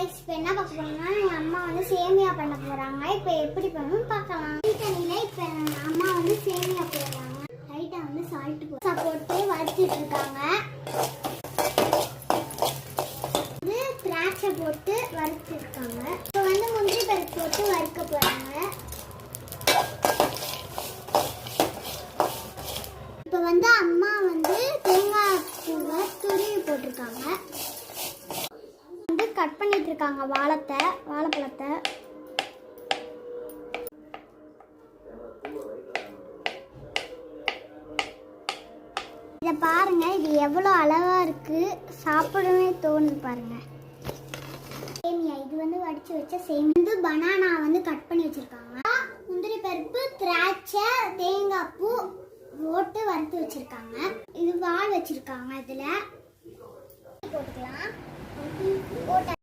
Guys இப்போ என்ன பார்க்க போறோம்னா என் அம்மா வந்து சேமியா பண்ண போறாங்க. இப்போ எப்படி பண்ணனும் பார்க்கலாம். தண்ணில இப்போ அம்மா வந்து சேமியா போடுறாங்க. லைட்டா வந்து சால்ட் போட்டு வறுத்திட்டு இருக்காங்க. இது திராட்சை போட்டு வறுத்திருக்காங்க. இப்போ வந்து முந்திரி பருப்பு போட்டு வறுக்க போறாங்க. இப்போ வந்து அம்மா வந்து தேங்காய் பூவை துருவி போட்டிருக்காங்க. கட் பண்ணிட்டு இருக்காங்க வாழைப்பழத்தை. இத பாருங்க, இது எவ்வளவு அழகா இருக்கு, சாப்பிடவே தோணுது பாருங்க. சேமியா இது வந்து வடிச்சு வச்ச சேமியா. வந்து பனானா வந்து கட் பண்ணி வச்சிருக்காங்க. முந்திரி பருப்பு, திராட்சை, தேங்காய் பூ போட்டு வறுத்து வச்சிருக்காங்க. இது வால் வச்சிருக்காங்க. இதுல போட்டுக்கலாம். போட்ட